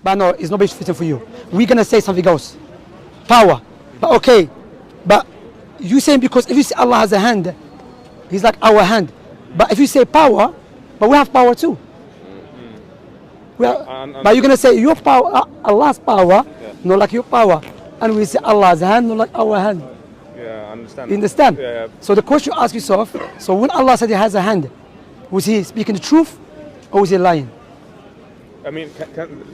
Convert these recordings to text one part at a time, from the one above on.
But no, it's not fitting for you. We're gonna say something else. Power. But okay. But you saying because if you say Allah has a hand, He's like our hand. But if you say power, but we have power too. But you're gonna say your power, Allah's power, not like your power. And we say Allah's hand, not like our hand. Yeah, I understand. You understand? Yeah. So the question you ask yourself, so when Allah said He has a hand, was He speaking the truth or was He lying? I mean,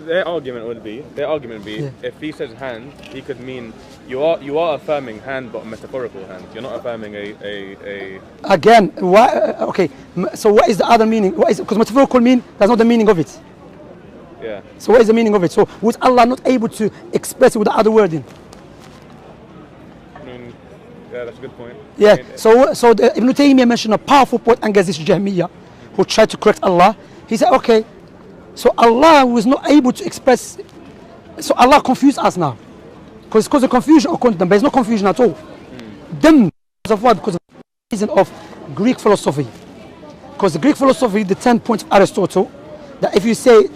their argument would be, Yeah. if He says hand, He could mean you are affirming hand, but metaphorical hand. You're not affirming a. Again, why? Okay. So what is the other meaning? What is, because metaphorical mean that's not the meaning of it. Yeah. So what is the meaning of it? So was Allah not able to express it with the other wording? I mean, yeah, that's a good point. Yeah. I mean, So Ibn Taymiyyah mentioned a powerful point against this Jahmiyyah, who tried to correct Allah. He said, okay, so Allah was not able to express. So Allah confused us now, because of confusion according to them, but there's no confusion at all. Them because of what? Because of the reason of Greek philosophy. Because the Greek philosophy, the 10 points of Aristotle, that if you say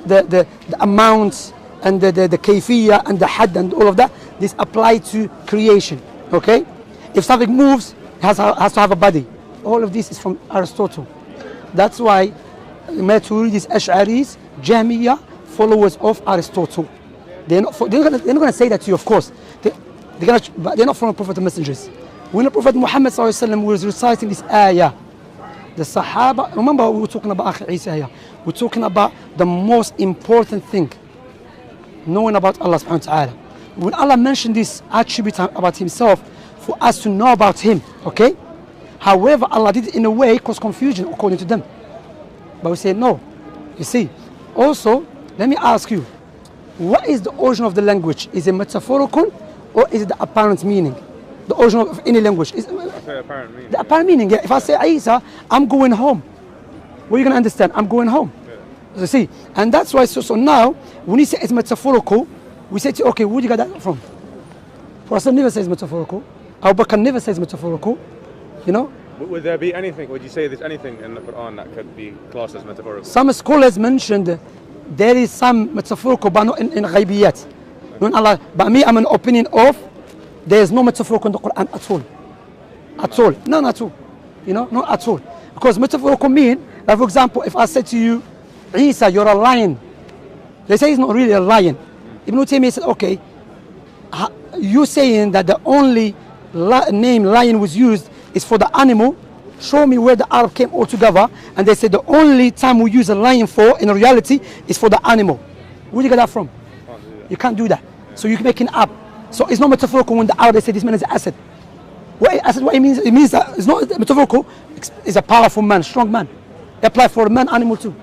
the amount and the kayfiyya and the had and all of that, this apply to creation. Okay, if something moves, it has to have a body. All of this is from Aristotle. That's why Maturidis, Ash'aris, Jahmiyyah, followers of Aristotle. They're not going to say that to you, of course. But they're not from the Prophet and messengers. When the Prophet Muhammad ﷺ was reciting this ayah, the Sahaba, remember we were talking about Akhi Isa here. We're talking about the most important thing, knowing about Allah subhanahu wa ta'ala. When Allah mentioned this attribute about Himself, for us to know about Him, okay? However, Allah did it in a way cause confusion according to them. But we say no. You see, also, let me ask you, what is the origin of the language? Is it metaphorical or is it the apparent meaning? The origin of any language is the apparent meaning. The apparent meaning. Yeah. If I say Isa, I'm going home. What are you going to understand? I'm going home. Yeah. You see, and that's why. So now, when you say it's metaphorical, we say to you, okay, where do you get that from? Prophet never says metaphorical. Abu Bakr never says metaphorical. You know. Would there be anything? Would you say there's anything in the Quran that could be classed as metaphorical? Some scholars mentioned there is some metaphorical, but not in ghaibiyat. When Allah, but me, I'm an opinion of there is no metaphorical in the Quran at all. At all. None at all. You know, not at all. Because metaphorical mean, like for example, if I said to you, Isa, you're a lion. They say he's not really a lion. Ibn Taymiyyah said, okay, you saying that the only name lion was used is for the animal. Show me where the Arab came all together, and they said the only time we use a lion for, in reality, is for the animal. Where do you get that from? You can't do that. So you're making up. So it's not metaphorical when the Arab, they say this man is an asset. What it means? It means that it's not metaphorical. It's a powerful man, strong man. It applies for a man, animal too.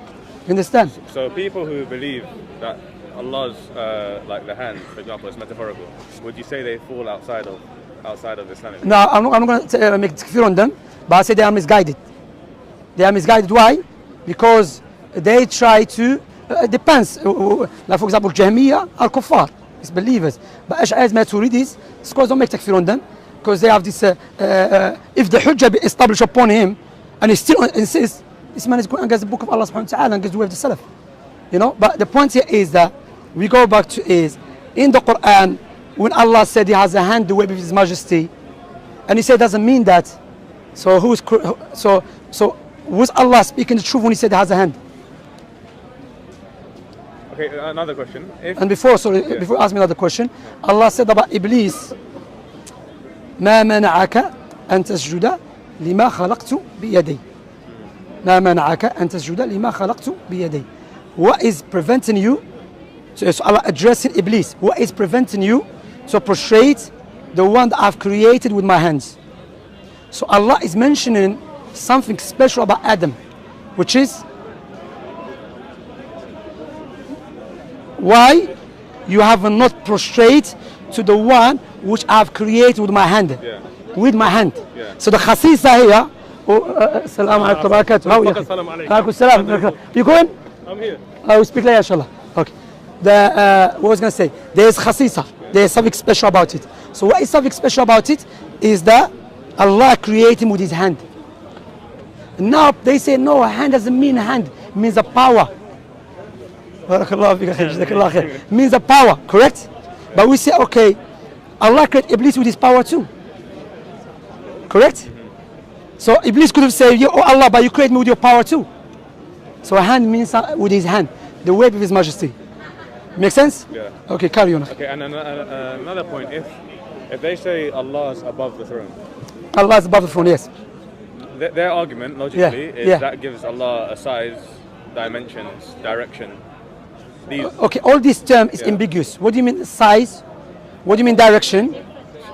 You understand? So people who believe that Allah's like the hand, for example, is metaphorical, would you say they fall outside of Islamic? No, I'm not going to make takfir on them, but I say they are misguided. They are misguided. Why? Because they try to. It depends. Like for example, Jahmiyyah are kuffar, it's believers. But Ash'aris, Maturidis, scholars don't make takfir on them because they have this. If the hujjah be established upon him, and he still insists, this man is going against the book of Allah subhanahu wa ta'ala and against the way of the Salaf. You know. But the point here is that we go back to is in the Quran when Allah said He has a hand the way of His Majesty, and He said doesn't mean that. So was Allah speaking the truth when He said He has a hand? Okay, another question. And before ask me another question, Allah said about Iblis, ما منعك أن تسجد لما خلقت بيدي. ما منعك أن تسجد لما خلقت بيدي. What is preventing you? So Allah addressing Iblis. What is preventing you to prostrate the one that I've created with my hands? So Allah is mentioning something special about Adam, which is why you have not prostrate to the one which I have created with my hand. Yeah. With my hand. Yeah. So the khasisa here. Assalamu alaikum wa barakatuh. How are you? You going? I'm here. I will speak later, inshallah. Okay. What was I going to say? There is khasisa. There is something special about it. So what is something special about it? Is that Allah created him with His hand. Now they say no, hand doesn't mean hand. It means a power. Barakallahu fika khair, jazakallah khair. Means the power, correct? But we say, okay, Allah created Iblis with his power too. Correct? So Iblis could have said, oh Allah, but you create me with your power too. So a hand means with his hand, the wave of his majesty. Make sense? Yeah. Okay, carry on. Okay, and another point, if they say Allah is above the throne, Allah is above the throne, yes. Their argument, logically, is yeah. that gives Allah a size, dimensions, direction. These, okay, all this term is ambiguous. What do you mean size? What do you mean direction?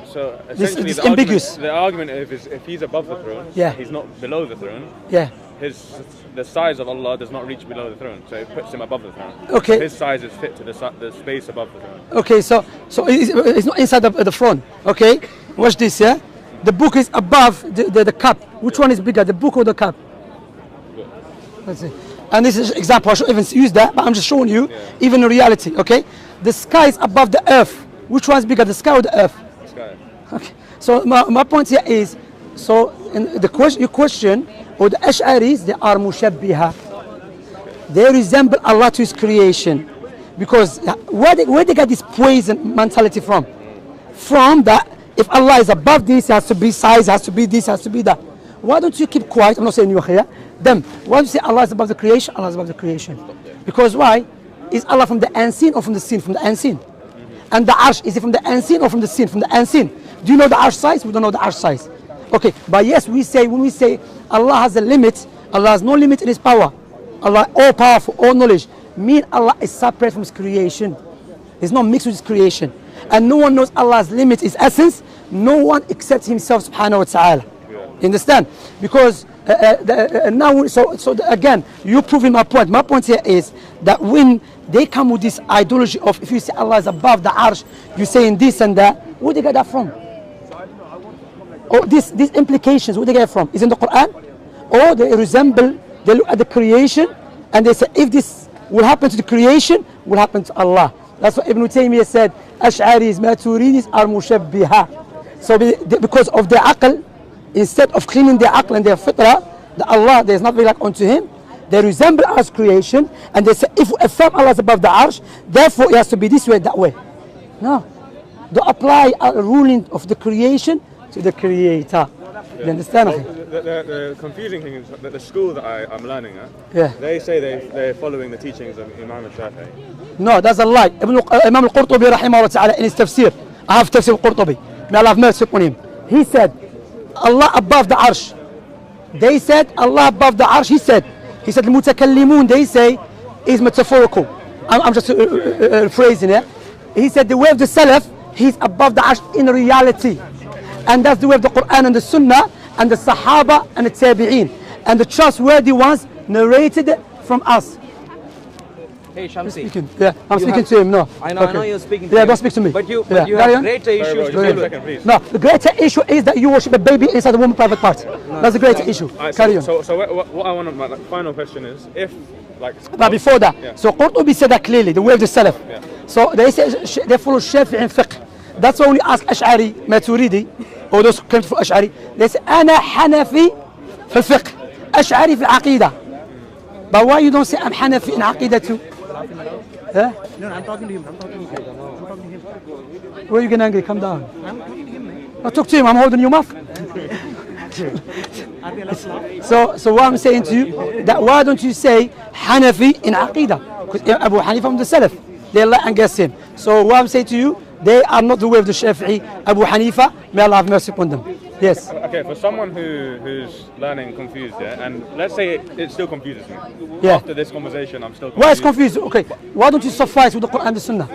So essentially, this ambiguous. The argument is if he's above the throne, yeah. he's not below the throne. Yeah. The size of Allah does not reach below the throne, so it puts him above the throne. Okay. So his size is fit to the space above the throne. Okay, so it's not inside the throne. Okay, watch this. Yeah, the book is above the cup. Which one is bigger, the book or the cup? Let's see. And this is an example. I should even use that, but I'm just showing you, even in reality. Okay, the sky is above the earth. Which one is bigger, the sky or the earth? The sky. Okay. So my point here is, so in your question, or the Ash'aris, they are mushabbiha. They resemble Allah to His creation, because where they get this poison mentality from? From that, if Allah is above this, it has to be size, has to be this, has to be that. Why don't you keep quiet? I'm not saying you here. Them. Why don't you say Allah is above the creation? Allah is above the creation. Because why? Is Allah from the unseen or from the seen? From the unseen. And the arsh, is it from the unseen or from the seen? From the unseen. Do you know the arsh size? We don't know the arsh size. Okay, but yes, when we say Allah has a limit, Allah has no limit in His power. Allah all powerful, all knowledge. Mean Allah is separate from His creation. He's not mixed with His creation. And no one knows Allah's limit, His essence. No one except Himself subhanahu wa ta'ala. You understand? Because now, again, you're proving my point. My point here is that when they come with this ideology of, if you say Allah is above the arsh, you're saying this and that, where do they get that from? Or these implications, where do they get it from? Is in the Quran? Or they look at the creation and they say, if this will happen to the creation, will happen to Allah. That's what Ibn Taymiyyah said, Ash'aris, Maturidis are mushabbiha. So because of their aql, instead of cleaning their aql and their fitrah, that Allah, there is nothing like unto Him, they resemble Allah's creation, and they say, if we affirm Allah is above the arsh, therefore it has to be this way, that way. No. They apply a ruling of the creation to the creator. You understand? Well, the confusing thing is that the school that I'm learning at, they say they're following the teachings of Imam al-Shafi'i. No, that's a lie. Imam al-Qurtubi rahimahullah ta'ala in his tafsir, I have tafsir al-Qurtubi, may Allah have mercy upon him. He said, Allah above the arsh. They said Allah above the arsh. He said al-mutakallimun, they say, is metaphorical. I'm just phrasing it. He said the way of the Salaf, He's above the arsh in reality. And that's the way of the Quran and the Sunnah and the Sahaba and the Tabi'een. And the trustworthy ones narrated it from us. Hey Shamsi. I'm speaking to him, no. I know you're speaking to him. him. Don't speak to me. But you have greater issues to deal with. No, the greater issue is that you worship a baby inside a woman's private part. That's the greater issue. Carry on. So what I want, my final question is, if, like... But before that, so Qurtubi said that clearly, the way of the Salaf. So they say, they follow Shafi'i and fiqh. That's why when you ask Ash'ari, Maturidi, or those who came from Ash'ari, they say, أنا حنفي في الفقه, أشعري في العقيدة. But why you don't say I'm Hanafi in Aqidah too? Huh? No, I'm talking to him. I'm talking to him. Why are you getting angry? Come down. I'm talking to him, man. I'll talk to him. I'm holding your mouth. So what I'm saying to you, that why don't you say Hanafi in Aqidah? Because Abu Hanifa from the Salaf, they lie against him. So what I'm saying to you, they are not the way of the Shafi'i, Abu Hanifa, may Allah have mercy upon them. Yes. Okay, for someone who's learning confused, and let's say it still confuses me. After this conversation, I'm still confused. Why is confused? Okay, why don't you suffice with the Quran and the Sunnah?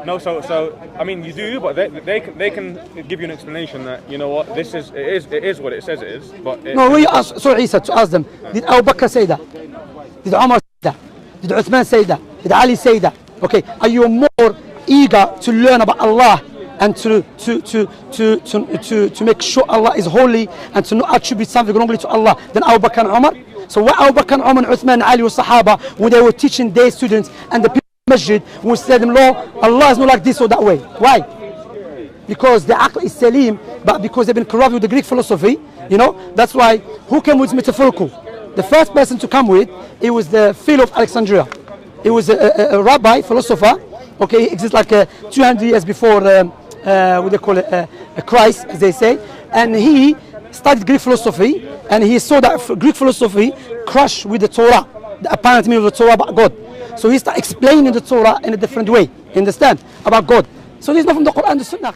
No, so I mean you do, but they can give you an explanation that, you know what, it is what it says it is. But no, when you ask Isa to ask them, did Abu Bakr say that? Did Umar say that? Did Uthman say that? Did Ali say that? Okay, are you more eager to learn about Allah and to make sure Allah is holy and to not attribute something wrongly to Allah than Abu Bakr and Umar? So why Abu Bakr and Umar and Uthman and Ali were Sahaba, when they were teaching their students and the people in the masjid, would say them, no, Allah is not like this or that way. Why? Because the aql is salim, but because they've been corrupted with the Greek philosophy, you know, that's why, who came with metaphorical? The first person to come with, it was the Philo of Alexandria. He was a rabbi, philosopher. Okay, he exists like 200 years before what they call it, Christ, as they say. And he studied Greek philosophy, and he saw that Greek philosophy crushed with the Torah, the apparent meaning of the Torah about God. So he started explaining the Torah in a different way, you understand, about God. So there's not from the Quran and the Sunnah.